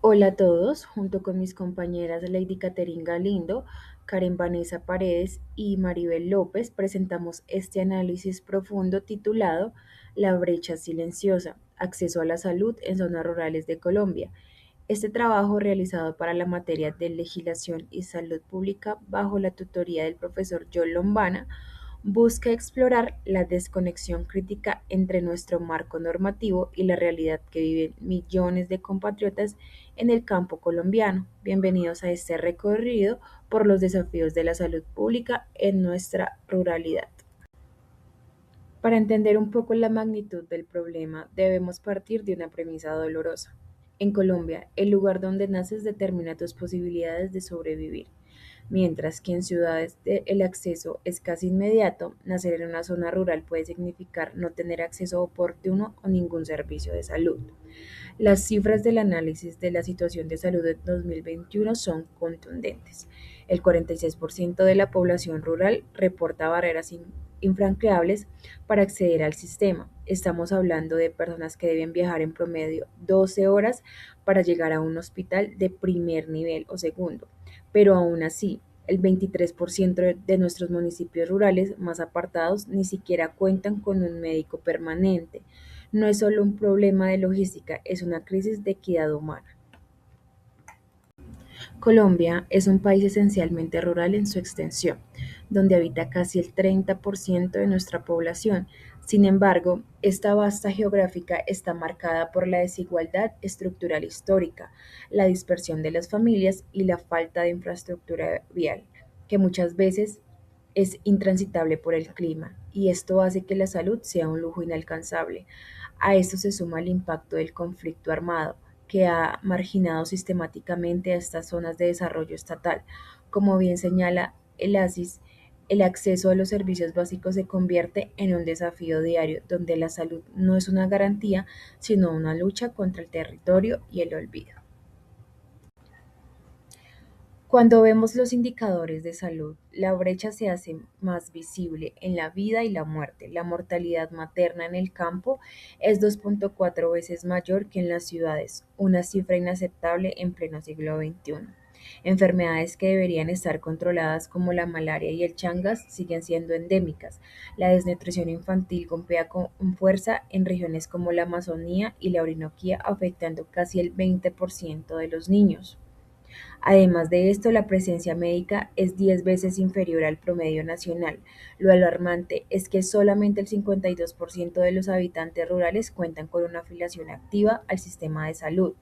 Hola a todos, junto con mis compañeras Lady Catherine Galindo, Karen Vanessa Paredes y Maribel López, presentamos este análisis profundo titulado La brecha silenciosa, acceso a la salud en zonas rurales de Colombia. Este trabajo, realizado para la materia de legislación y salud pública bajo la tutoría del profesor John Lombana, busca explorar la desconexión crítica entre nuestro marco normativo y la realidad que viven millones de compatriotas en el campo colombiano. Bienvenidos a este recorrido por los desafíos de la salud pública en nuestra ruralidad. Para entender un poco la magnitud del problema, debemos partir de una premisa dolorosa. En Colombia, el lugar donde naces determina tus posibilidades de sobrevivir. Mientras que en ciudades el acceso es casi inmediato, nacer en una zona rural puede significar no tener acceso oportuno a ningún servicio de salud. Las cifras del análisis de la situación de salud en 2021 son contundentes. El 46% de la población rural reporta barreras infranqueables para acceder al sistema. Estamos hablando de personas que deben viajar en promedio 12 horas para llegar a un hospital de primer nivel o segundo, pero aún así, el 23% de nuestros municipios rurales más apartados ni siquiera cuentan con un médico permanente. No es solo un problema de logística, es una crisis de equidad humana. Colombia es un país esencialmente rural en su extensión, donde habita casi el 30% de nuestra población. Sin embargo, esta vasta geográfica está marcada por la desigualdad estructural histórica, la dispersión de las familias y la falta de infraestructura vial, que muchas veces es intransitable por el clima, y esto hace que la salud sea un lujo inalcanzable. A esto se suma el impacto del conflicto armado, que ha marginado sistemáticamente a estas zonas de desarrollo estatal. Como bien señala el ASIS, el acceso a los servicios básicos se convierte en un desafío diario, donde la salud no es una garantía, sino una lucha contra el territorio y el olvido. Cuando vemos los indicadores de salud, la brecha se hace más visible en la vida y la muerte. La mortalidad materna en el campo es 2.4 veces mayor que en las ciudades, una cifra inaceptable en pleno siglo XXI. Enfermedades que deberían estar controladas como la malaria y el Chagas siguen siendo endémicas. La desnutrición infantil golpea con fuerza en regiones como la Amazonía y la Orinoquía, afectando casi el 20% de los niños. Además de esto, la presencia médica es 10 veces inferior al promedio nacional. Lo alarmante es que solamente el 52% de los habitantes rurales cuentan con una afiliación activa al sistema de salud.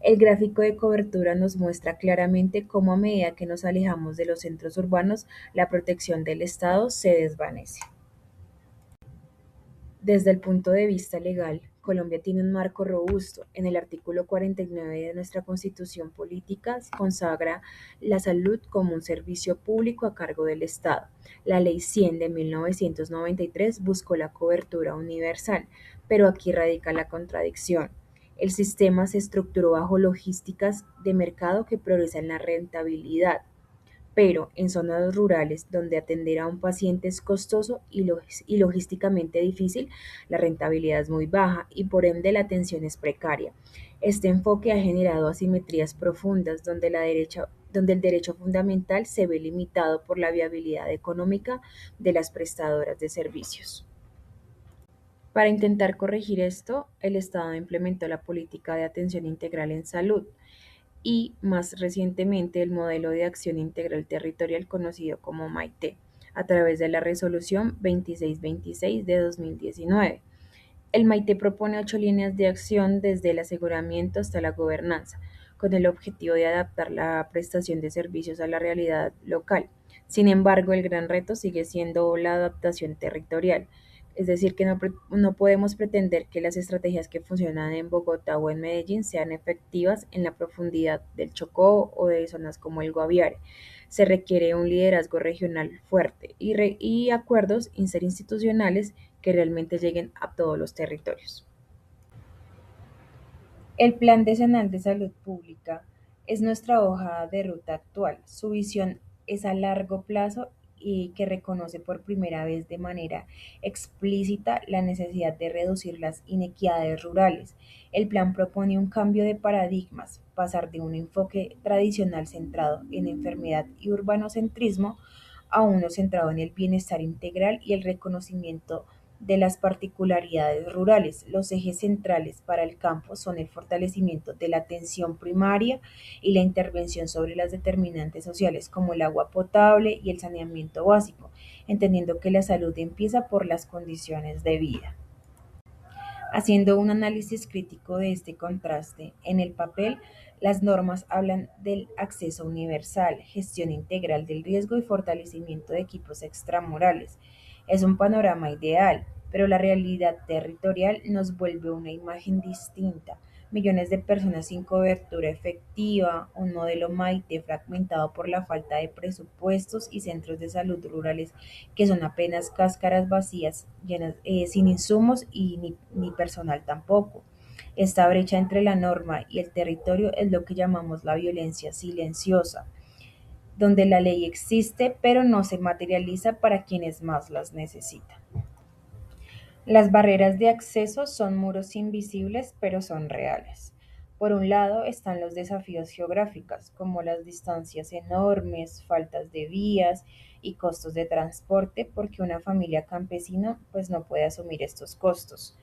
El gráfico de cobertura nos muestra claramente cómo a medida que nos alejamos de los centros urbanos, la protección del Estado se desvanece. Desde el punto de vista legal, Colombia tiene un marco robusto. En el artículo 49 de nuestra Constitución Política consagra la salud como un servicio público a cargo del Estado. La Ley 100 de 1993 buscó la cobertura universal, pero aquí radica la contradicción. El sistema se estructuró bajo logísticas de mercado que priorizan la rentabilidad, pero en zonas rurales donde atender a un paciente es costoso y logísticamente difícil, la rentabilidad es muy baja y por ende la atención es precaria. Este enfoque ha generado asimetrías profundas donde el derecho fundamental se ve limitado por la viabilidad económica de las prestadoras de servicios. Para intentar corregir esto, el Estado implementó la política de atención integral en salud, y más recientemente el modelo de acción integral territorial conocido como MAITE, a través de la resolución 2626 de 2019. El MAITE propone 8 líneas de acción desde el aseguramiento hasta la gobernanza, con el objetivo de adaptar la prestación de servicios a la realidad local. Sin embargo, el gran reto sigue siendo la adaptación territorial, es decir, que no podemos pretender que las estrategias que funcionan en Bogotá o en Medellín sean efectivas en la profundidad del Chocó o de zonas como el Guaviare. Se requiere un liderazgo regional fuerte y acuerdos interinstitucionales que realmente lleguen a todos los territorios. El Plan Decenal de Salud Pública es nuestra hoja de ruta actual. Su visión es a largo plazo y que reconoce por primera vez de manera explícita la necesidad de reducir las inequidades rurales. El plan propone un cambio de paradigmas, pasar de un enfoque tradicional centrado en enfermedad y urbanocentrismo a uno centrado en el bienestar integral y el reconocimiento de las particularidades rurales. Los ejes centrales para el campo son el fortalecimiento de la atención primaria y la intervención sobre las determinantes sociales como el agua potable y el saneamiento básico, entendiendo que la salud empieza por las condiciones de vida. Haciendo un análisis crítico de este contraste, en el papel, las normas hablan del acceso universal, gestión integral del riesgo y fortalecimiento de equipos extramurales. Es un panorama ideal, pero la realidad territorial nos vuelve una imagen distinta. Millones de personas sin cobertura efectiva, un modelo Maite fragmentado por la falta de presupuestos y centros de salud rurales que son apenas cáscaras vacías, llenas, sin insumos y ni personal tampoco. Esta brecha entre la norma y el territorio es lo que llamamos la violencia silenciosa, donde la ley existe pero no se materializa para quienes más las necesitan. Las barreras de acceso son muros invisibles, pero son reales. Por un lado están los desafíos geográficos, como las distancias enormes, faltas de vías y costos de transporte, porque una familia campesina pues no puede asumir estos costos.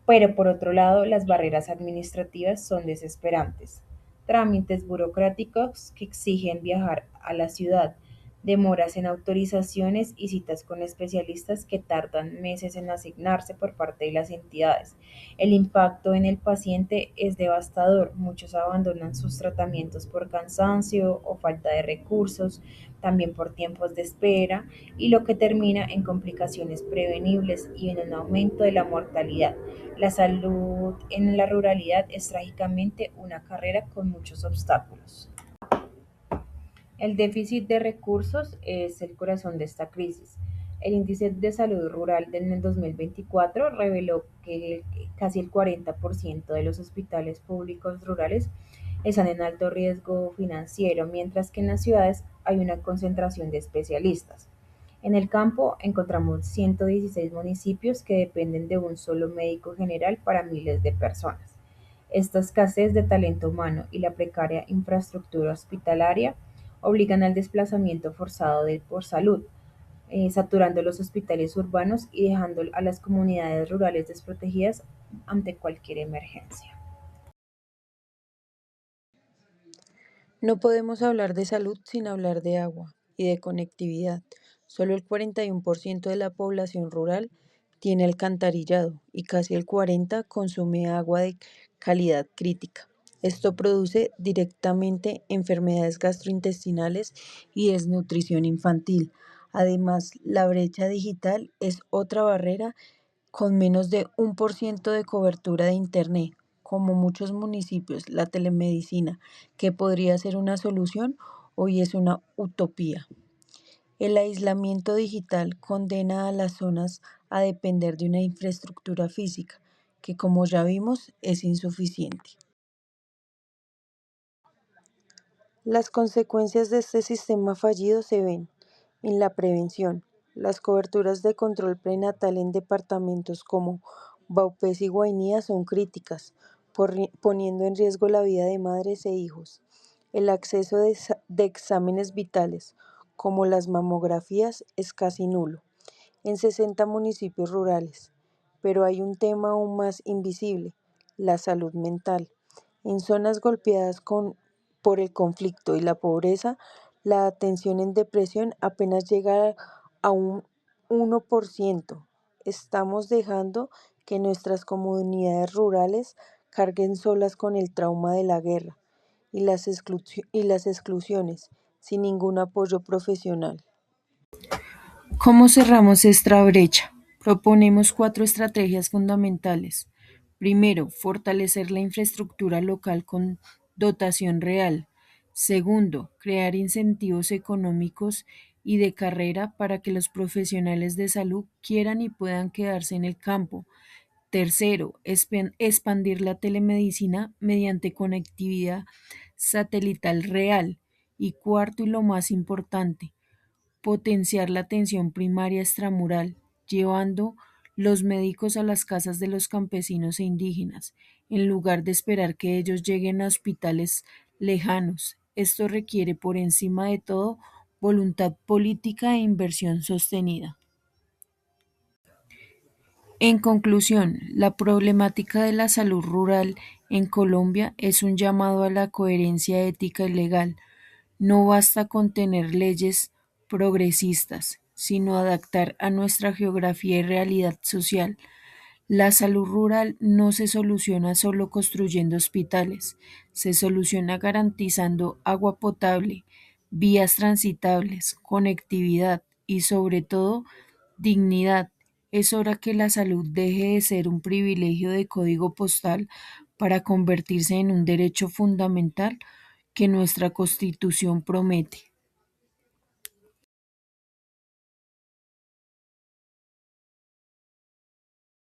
Pero por otro lado, las barreras administrativas son desesperantes. Trámites burocráticos que exigen viajar a la ciudad, demoras en autorizaciones y citas con especialistas que tardan meses en asignarse por parte de las entidades. El impacto en el paciente es devastador. Muchos abandonan sus tratamientos por cansancio o falta de recursos, también por tiempos de espera, y lo que termina en complicaciones prevenibles y en un aumento de la mortalidad. La salud en la ruralidad es trágicamente una carrera con muchos obstáculos. El déficit de recursos es el corazón de esta crisis. El índice de salud rural del 2024 reveló que casi el 40% de los hospitales públicos rurales están en alto riesgo financiero, mientras que en las ciudades hay una concentración de especialistas. En el campo encontramos 116 municipios que dependen de un solo médico general para miles de personas. Esta escasez de talento humano y la precaria infraestructura hospitalaria obligan al desplazamiento forzado por salud, saturando los hospitales urbanos y dejando a las comunidades rurales desprotegidas ante cualquier emergencia. No podemos hablar de salud sin hablar de agua y de conectividad. Solo el 41% de la población rural tiene alcantarillado y casi el 40% consume agua de calidad crítica. Esto produce directamente enfermedades gastrointestinales y desnutrición infantil. Además, la brecha digital es otra barrera con menos de 1% de cobertura de Internet. Como muchos municipios, la telemedicina, que podría ser una solución, hoy es una utopía. El aislamiento digital condena a las zonas a depender de una infraestructura física, que como ya vimos es insuficiente. Las consecuencias de este sistema fallido se ven en la prevención. Las coberturas de control prenatal en departamentos como Vaupés y Guainía son críticas, poniendo en riesgo la vida de madres e hijos. El acceso de exámenes vitales, como las mamografías, es casi nulo en 60 municipios rurales. Pero hay un tema aún más invisible, la salud mental. En zonas golpeadas por el conflicto y la pobreza, la atención en depresión apenas llega a un 1%. Estamos dejando que nuestras comunidades rurales carguen solas con el trauma de la guerra y las exclusiones, sin ningún apoyo profesional. ¿Cómo cerramos esta brecha? Proponemos cuatro estrategias fundamentales. Primero, fortalecer la infraestructura local con dotación real. Segundo, crear incentivos económicos y de carrera para que los profesionales de salud quieran y puedan quedarse en el campo. Tercero, expandir la telemedicina mediante conectividad satelital real. Y cuarto, y lo más importante, potenciar la atención primaria extramural, llevando los médicos a las casas de los campesinos e indígenas, en lugar de esperar que ellos lleguen a hospitales lejanos. Esto requiere, por encima de todo, voluntad política e inversión sostenida. En conclusión, la problemática de la salud rural en Colombia es un llamado a la coherencia ética y legal. No basta con tener leyes progresistas, sino adaptar a nuestra geografía y realidad social. La salud rural no se soluciona solo construyendo hospitales, se soluciona garantizando agua potable, vías transitables, conectividad y sobre todo dignidad. Es hora que la salud deje de ser un privilegio de código postal para convertirse en un derecho fundamental que nuestra Constitución promete.